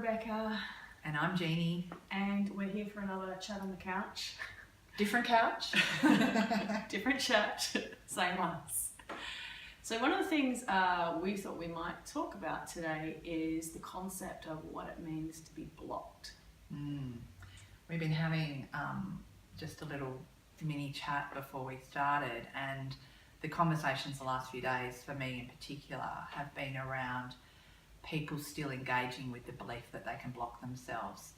Rebecca. And I'm Jeannie. And we're here for another chat on the couch. Different couch? Different chat, same us. So one of the things we thought we might talk about today is the concept of what it means to be blocked. We've been having just a little mini chat before we started, and the conversations the last few days for me in particular have been around people still engaging with the belief that they can block themselves.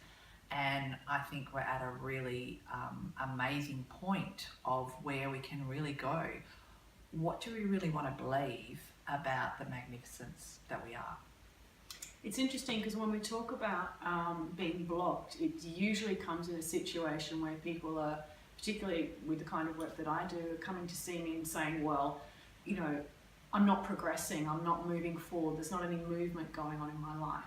And I think we're at a really amazing point of where we can really go. What do we really want to believe about the magnificence that we are? It's interesting because when we talk about being blocked, it usually comes in a situation where people are, particularly with the kind of work that I do, are coming to see me and saying, well, you know, I'm not progressing, I'm not moving forward, there's not any movement going on in my life.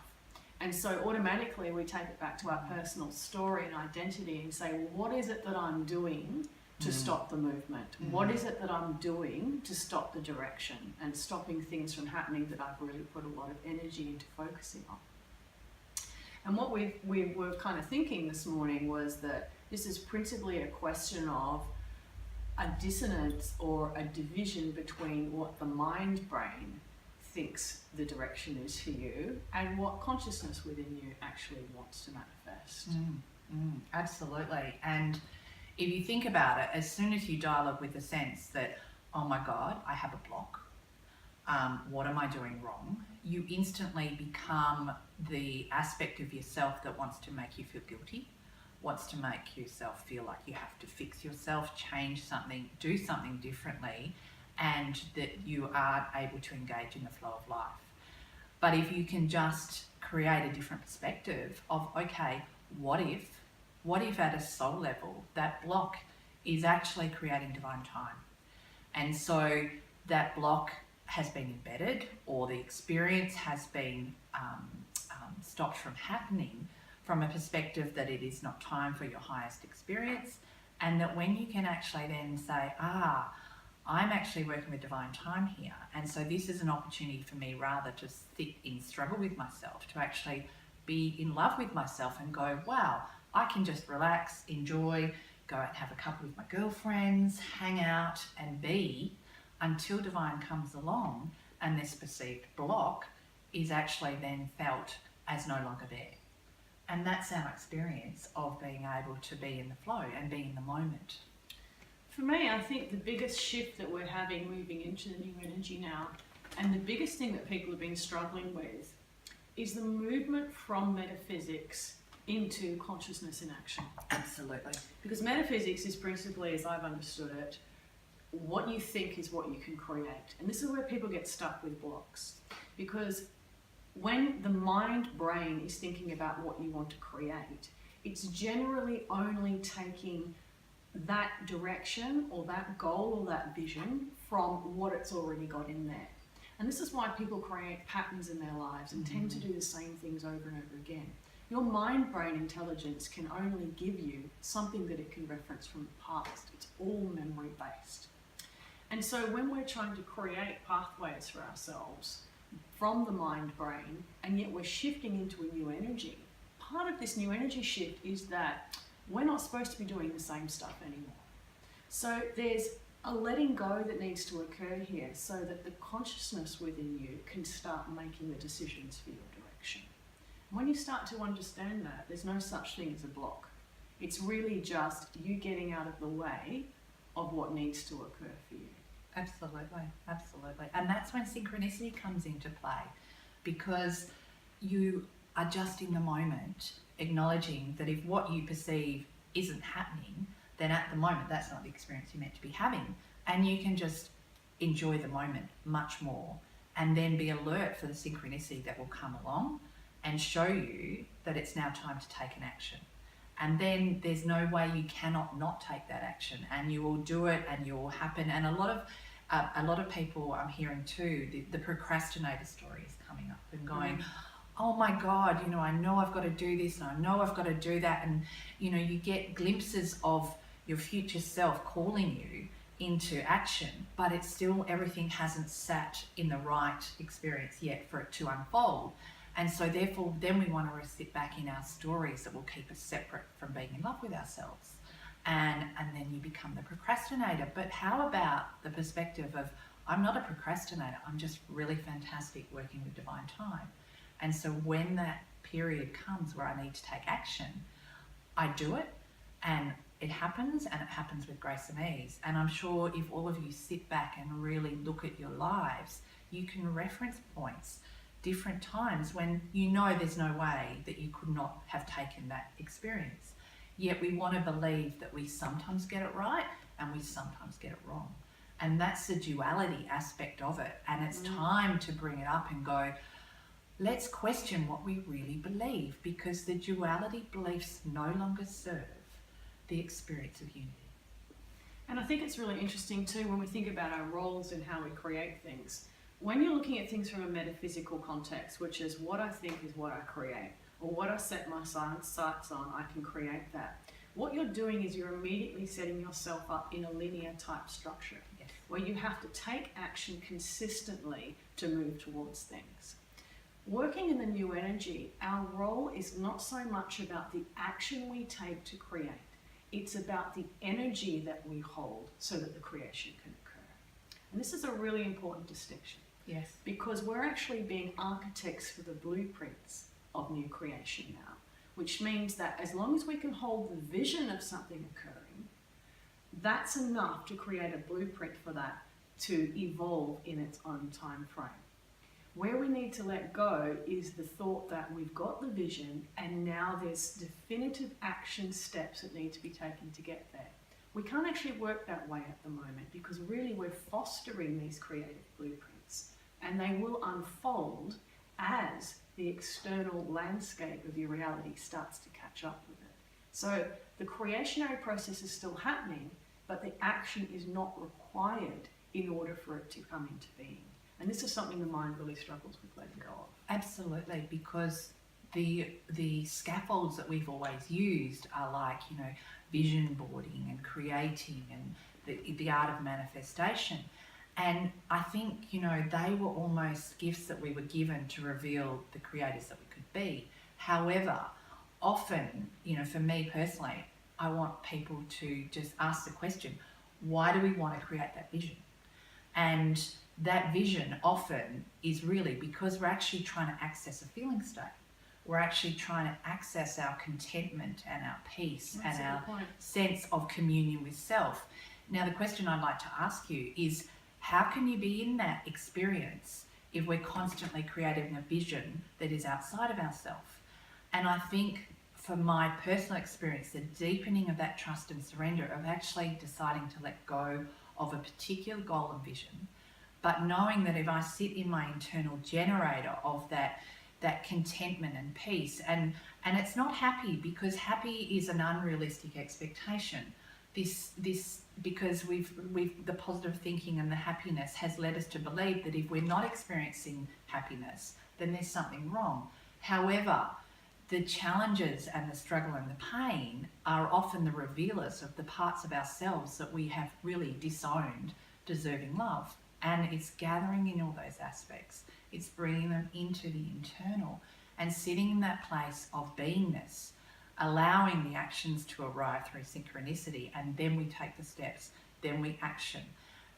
And so automatically we take it back to our personal story and identity and say, well, what is it that I'm doing to stop the movement? What is it that I'm doing to stop the direction and stopping things from happening that I've really put a lot of energy into focusing on? And what we were kind of thinking this morning was that this is principally a question of a dissonance or a division between what the mind brain thinks the direction is for you and what consciousness within you actually wants to manifest. Absolutely. And if you think about it, as soon as you dialogue with the sense that, oh my God, I have a block, what am I doing wrong? You instantly become the aspect of yourself that wants to make you feel guilty, wants to make yourself feel like you have to fix yourself, change something, do something differently, and that you aren't able to engage in the flow of life. But if you can just create a different perspective of, okay, what if at a soul level that block is actually creating divine time? And so that block has been embedded, or the experience has been stopped from happening from a perspective that it is not time for your highest experience, and that when you can actually then say, I'm actually working with divine time here, and so this is an opportunity for me rather to sit in struggle with myself, to actually be in love with myself and go, wow, I can just relax, enjoy, go out and have a couple with my girlfriends, hang out and be, until divine comes along and this perceived block is actually then felt as no longer there. And that's our experience of being able to be in the flow and be in the moment. For me, I think the biggest shift that we're having moving into the new energy now, and the biggest thing that people have been struggling with, is the movement from metaphysics into consciousness in action. Absolutely. Because metaphysics is principally, as I've understood it, what you think is what you can create. And this is where people get stuck with blocks. Because when the mind brain is thinking about what you want to create, it's generally only taking that direction or that goal or that vision from what it's already got in there. And this is why people create patterns in their lives and tend to do the same things over and over again. Your mind brain intelligence can only give you something that it can reference from the past. It's all memory based. And so when we're trying to create pathways for ourselves from the mind brain, and yet we're shifting into a new energy, part of this new energy shift is that we're not supposed to be doing the same stuff anymore. So there's a letting go that needs to occur here so that the consciousness within you can start making the decisions for your direction. When you start to understand that, there's no such thing as a block. It's really just you getting out of the way of what needs to occur for you. Absolutely, absolutely. And that's when synchronicity comes into play, because you are just in the moment, acknowledging that if what you perceive isn't happening, then at the moment that's not the experience you're meant to be having. And you can just enjoy the moment much more, and then be alert for the synchronicity that will come along and show you that it's now time to take an action. And then there's no way you cannot not take that action, and you will do it and you will happen. And a lot of people I'm hearing too, the procrastinator story is coming up and going, oh my God, I know I've got to do this and I know I've got to do that. And, you get glimpses of your future self calling you into action, but it's still, everything hasn't sat in the right experience yet for it to unfold. And so therefore then we want to sit back in our stories that will keep us separate from being in love with ourselves. And then you become the procrastinator. But how about the perspective of, I'm not a procrastinator, I'm just really fantastic working with divine time. And so when that period comes where I need to take action, I do it, and it happens with grace and ease. And I'm sure if all of you sit back and really look at your lives, you can reference points, different times when you know there's no way that you could not have taken that experience. Yet we want to believe that we sometimes get it right and we sometimes get it wrong. And that's the duality aspect of it. And it's time to bring it up and go, let's question what we really believe, because the duality beliefs no longer serve the experience of unity. And I think it's really interesting too when we think about our roles and how we create things. When you're looking at things from a metaphysical context, which is what I think is what I create, or what I set my sights on, I can create that. What you're doing is you're immediately setting yourself up in a linear type structure, Yes. where you have to take action consistently to move towards things. Working in the new energy, our role is not so much about the action we take to create. It's about the energy that we hold so that the creation can occur. And this is a really important distinction. Yes. Because we're actually being architects for the blueprints of new creation now, which means that as long as we can hold the vision of something occurring, that's enough to create a blueprint for that to evolve in its own time frame. Where we need to let go is the thought that we've got the vision and now there's definitive action steps that need to be taken to get there. We can't actually work that way at the moment, because really we're fostering these creative blueprints, and they will unfold as the external landscape of your reality starts to catch up with it. So the creationary process is still happening, but the action is not required in order for it to come into being. And this is something the mind really struggles with letting go of. Absolutely, because the scaffolds that we've always used are like, vision boarding and creating and the art of manifestation. And I think, they were almost gifts that we were given to reveal the creators that we could be. However, often, for me personally, I want people to just ask the question, why do we want to create that vision? And that vision often is really because we're actually trying to access a feeling state. We're actually trying to access our contentment and our peace and our sense of communion with self. Now, the question I'd like to ask you is, how can you be in that experience if we're constantly creating a vision that is outside of ourselves? And I think for my personal experience, the deepening of that trust and surrender of actually deciding to let go of a particular goal and vision, but knowing that if I sit in my internal generator of that contentment and peace, and it's not happy, because happy is an unrealistic expectation. This because we've the positive thinking and the happiness has led us to believe that if we're not experiencing happiness, then there's something wrong. However, the challenges and the struggle and the pain are often the revealers of the parts of ourselves that we have really disowned, deserving love. And it's gathering in all those aspects. It's bringing them into the internal and sitting in that place of beingness, allowing the actions to arrive through synchronicity, and then we take the steps, then we action.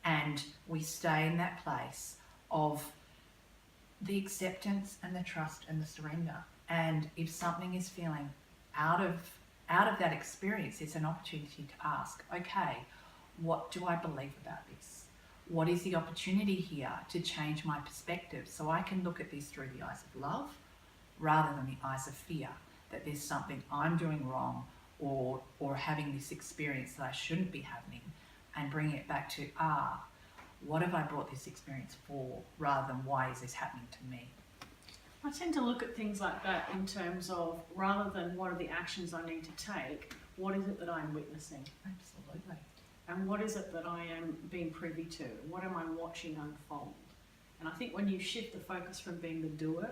And we stay in that place of the acceptance and the trust and the surrender. And if something is feeling out of that experience, it's an opportunity to ask, okay, what do I believe about this? What is the opportunity here to change my perspective so I can look at this through the eyes of love rather than the eyes of fear, that there's something I'm doing wrong or having this experience that I shouldn't be having, and bring it back to, what have I brought this experience for, rather than why is this happening to me? I tend to look at things like that in terms of, rather than what are the actions I need to take, what is it that I'm witnessing? Absolutely. And what is it that I am being privy to? What am I watching unfold? And I think when you shift the focus from being the doer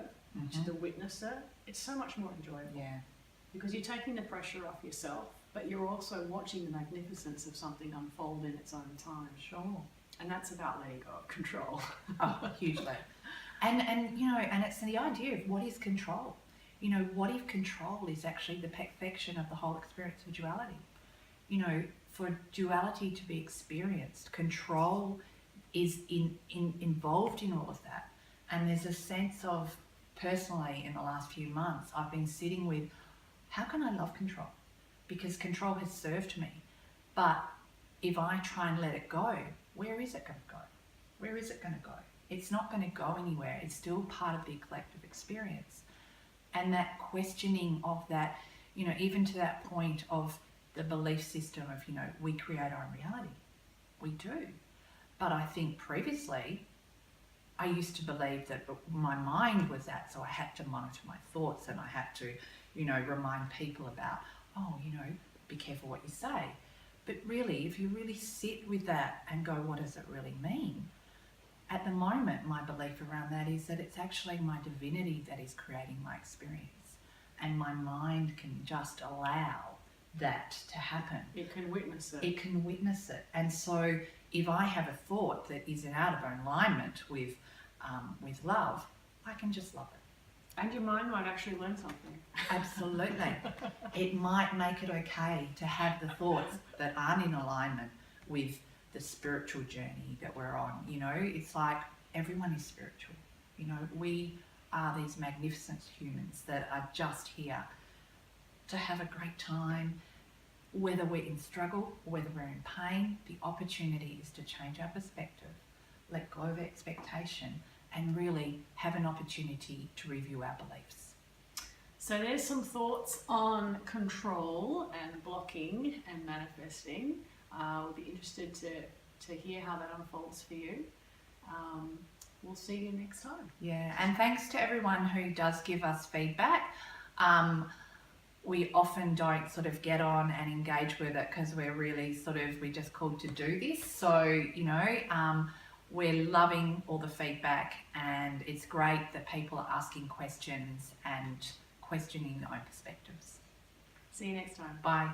to the witnesser, it's so much more enjoyable. Yeah. Because you're taking the pressure off yourself, but you're also watching the magnificence of something unfold in its own time. Sure. And that's about letting go of control. Oh, hugely. And you know, and it's the idea of what is control. You know, what if control is actually the perfection of the whole experience of duality? You know, for duality to be experienced, control is involved in all of that. And there's a sense of, personally, in the last few months, I've been sitting with, how can I love control? Because control has served me. But if I try and let it go, where is it going to go? Where is it going to go? It's not going to go anywhere. It's still part of the collective experience. And that questioning of that, you know, even to that point of the belief system of, you know, we create our own reality. We do. But I think previously, I used to believe that my mind was that, so I had to monitor my thoughts and I had to, you know, remind people about, oh, you know, be careful what you say. But really, if you really sit with that and go, what does it really mean? At the moment, my belief around that is that it's actually my divinity that is creating my experience. And my mind can just allow that to happen. It can witness it. It can witness it. And so if I have a thought that is out of alignment with love, I can just love it. And your mind might actually learn something. Absolutely. It might make it okay to have the thoughts that aren't in alignment with the spiritual journey that we're on. You know, it's like everyone is spiritual. You know, we are these magnificent humans that are just here to have a great time. Whether we're in struggle, whether we're in pain, the opportunity is to change our perspective, let go of expectation, and really have an opportunity to review our beliefs. So there's some thoughts on control and blocking and manifesting. We'll be interested to hear how that unfolds for you. We'll see you next time. Yeah, and thanks to everyone who does give us feedback. We often don't sort of get on and engage with it because we're really we're just called to do this. So, you know, we're loving all the feedback, and it's great that people are asking questions and questioning their own perspectives. See you next time. Bye.